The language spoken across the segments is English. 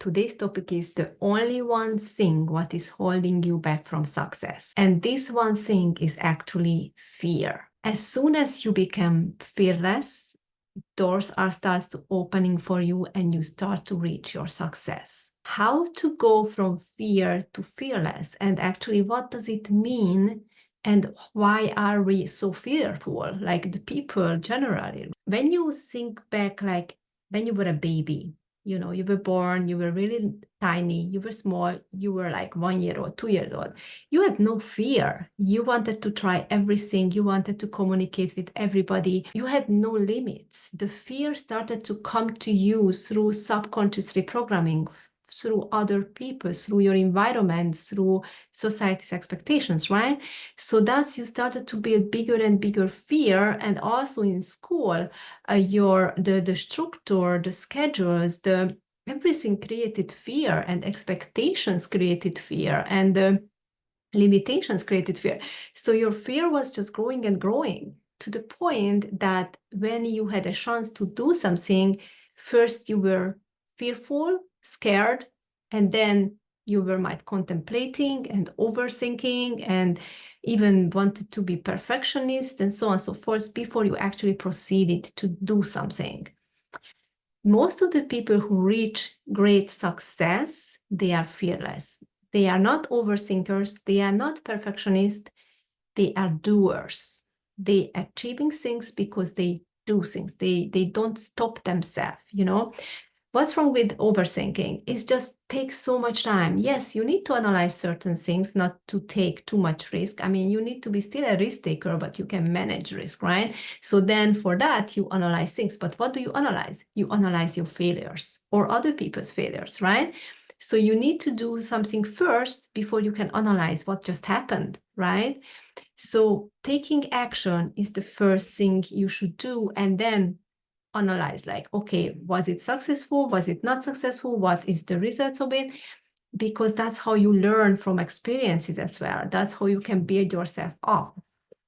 Today's topic is the only one thing what is holding you back from success. And this one thing is actually fear. As soon as you become fearless, doors starts to opening for you and you start to reach your success. How to go from fear to fearless, and actually what does it mean, and why are we so fearful, like the people generally? When you think back, like when you were a baby, you know, you were born, you were really tiny, you were small, you were like 1 year old, 2 years old. You had no fear. You wanted to try everything. You wanted to communicate with everybody. You had no limits. The fear started to come to you through subconscious reprogramming, through other people, through your environment, through society's expectations, right? So that's, you started to build bigger and bigger fear. And also in school, the structure, the schedules, everything created fear, and expectations created fear, and the limitations created fear. So your fear was just growing and growing to the point that when you had a chance to do something, first you were fearful, scared, and then you were might contemplating and overthinking and even wanted to be perfectionist and so on and so forth before you actually proceeded to do something. Most of the people who reach great success, they are fearless. They are not overthinkers. They are not perfectionists. They are doers. They are achieving things because they do things. They don't stop themselves, you know. What's wrong with overthinking? It just takes so much time. Yes, you need to analyze certain things, not to take too much risk. I mean, you need to be still a risk taker, but you can manage risk, right? So then for that, you analyze things. But what do you analyze? You analyze your failures or other people's failures, right? So you need to do something first before you can analyze what just happened, right? So taking action is the first thing you should do, and then analyze, like, okay, was it successful? Was it not successful? What is the results of it? Because that's how you learn from experiences as well. That's how you can build yourself up.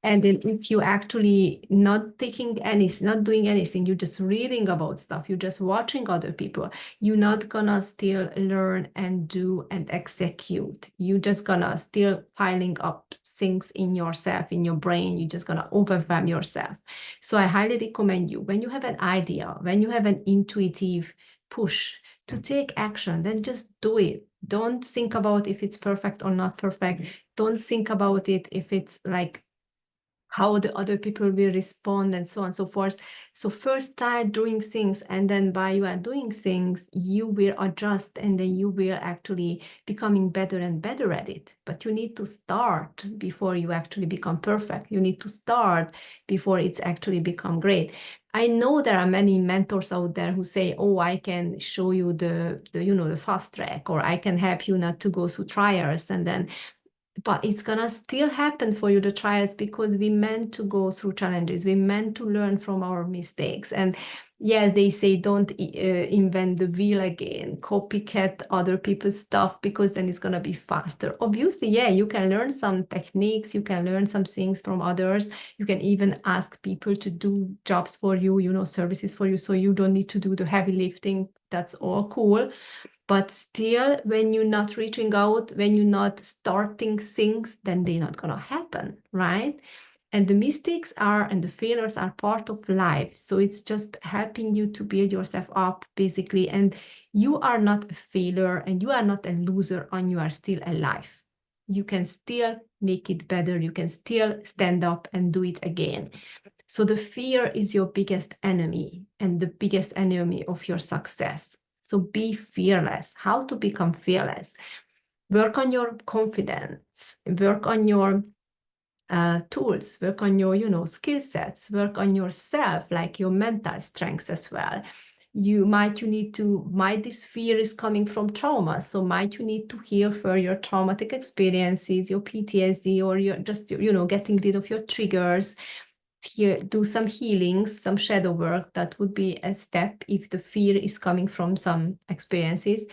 And then if you actually not doing anything, you're just reading about stuff, you're just watching other people, you're not gonna still learn and do and execute. You're just gonna still piling up things in yourself, in your brain. You're just gonna overwhelm yourself. So I highly recommend you, when you have an idea, when you have an intuitive push to take action, then just do it. Don't think about if it's perfect or not perfect. Don't think about it if it's like how the other people will respond and so on and so forth. So first start doing things, and then by you are doing things, you will adjust, and then you will actually becoming better and better at it. But you need to start before you actually become perfect. You need to start before it's actually become great. I know there are many mentors out there who say, oh, I can show you the fast track, or I can help you not to go through trials, and then but it's gonna still happen for you, the trials, because we meant to go through challenges. We meant to learn from our mistakes. And yes, they say don't invent the wheel again, copycat other people's stuff, because then it's gonna be faster. Obviously, yeah, you can learn some techniques, you can learn some things from others. You can even ask people to do jobs for you, you know, services for you, so you don't need to do the heavy lifting. That's all cool. But still, when you're not reaching out, when you're not starting things, then they're not going to happen, right? And the mistakes are, and the failures are part of life. So it's just helping you to build yourself up, basically. And you are not a failure and you are not a loser, and you are still alive. You can still make it better. You can still stand up and do it again. So the fear is your biggest enemy and the biggest enemy of your success. So be fearless. How to become fearless? Work on your confidence, work on your tools, work on your, skill sets, work on yourself, like your mental strengths as well. Might this fear is coming from trauma. So might you need to heal for your traumatic experiences, your PTSD, or you're just, getting rid of your triggers. Here, do some healings, some shadow work. That would be a step if the fear is coming from some experiences.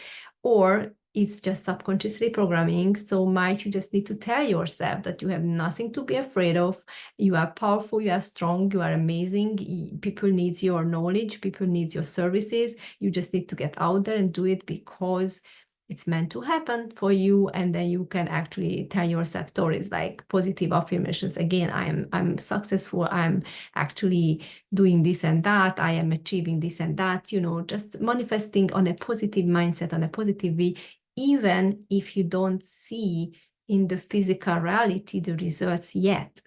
Or it's just subconscious reprogramming. So might you just need to tell yourself that you have nothing to be afraid of. You are powerful, you are strong, you are amazing. People need your knowledge, people need your services. You just need to get out there and do it because it's meant to happen for you. And then you can actually tell yourself stories like positive affirmations. Again, I'm successful, I'm actually doing this and that, I am achieving this and that, just manifesting on a positive mindset, on a positive way, even if you don't see in the physical reality the results yet.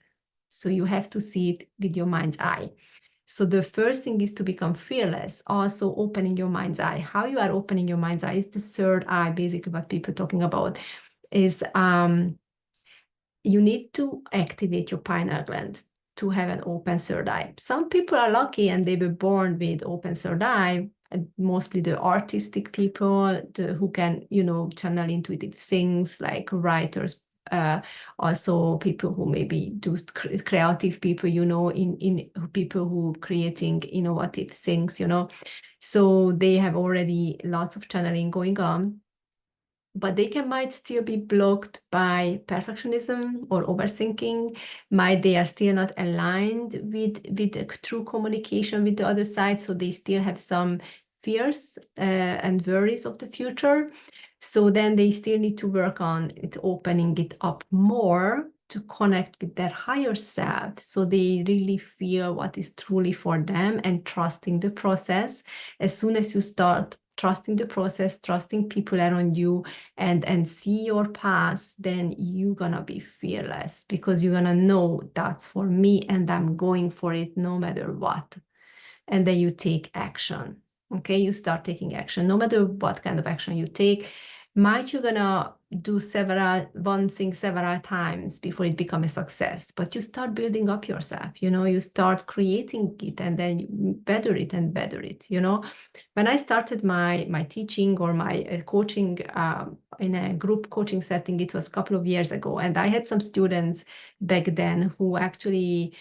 So you have to see it with your mind's eye. So the first thing is to become fearless, also opening your mind's eye. How you are opening your mind's eye is the third eye, basically what people are talking about is you need to activate your pineal gland to have an open third eye. Some people are lucky and they were born with open third eye, mostly the artistic people who can, channel intuitive things like writers, also people who maybe do creative people, in people who creating innovative things, so they have already lots of channeling going on, but they might still be blocked by perfectionism or overthinking. They are still not aligned with true communication with the other side, so they still have some fears and worries of the future. So then they still need to work on it, opening it up more to connect with their higher self, so they really feel what is truly for them and trusting the process. As soon as you start trusting the process, trusting people around you, and see your path, then you're gonna be fearless because you're gonna know that's for me and I'm going for it no matter what. And then you take action. Okay, you start taking action. No matter what kind of action you take, might you're gonna do one thing several times before it becomes a success, but you start building up yourself, you start creating it and then you better it and better it. When I started my teaching or my coaching in a group coaching setting, it was a couple of years ago, and I had some students back then who actually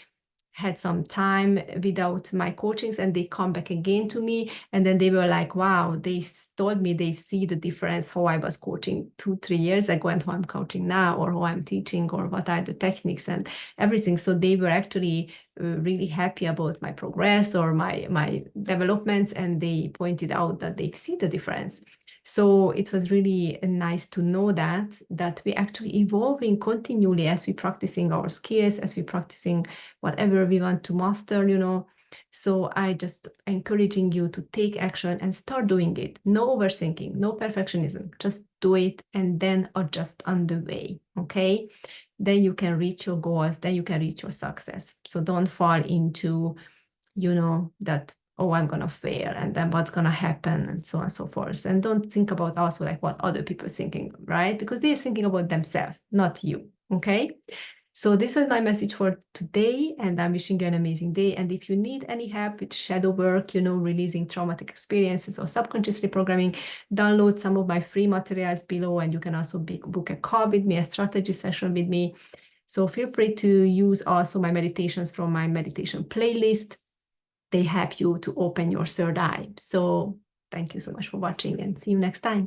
had some time without my coachings, and they come back again to me, and then they were like, wow, they told me they see the difference how I was coaching 2-3 years ago and how I'm coaching now, or how I'm teaching, or what are the techniques and everything. So they were actually really happy about my progress or my developments, and they pointed out that they see the difference. So it was really nice to know that we actually evolving continually as we practicing our skills, as we practicing whatever we want to master. So I just encouraging you to take action and start doing it. No overthinking, no perfectionism. Just do it and then adjust on the way. Okay. Then you can reach your goals. Then you can reach your success. So don't fall into, that, oh, I'm going to fail and then what's going to happen and so on and so forth. And don't think about also like what other people are thinking, right? Because they're thinking about themselves, not you. Okay. So this was my message for today, and I'm wishing you an amazing day. And if you need any help with shadow work, releasing traumatic experiences or subconscious reprogramming, download some of my free materials below, and you can also book a call with me, a strategy session with me. So feel free to use also my meditations from my meditation playlist. They help you to open your third eye. So thank you so much for watching, and see you next time.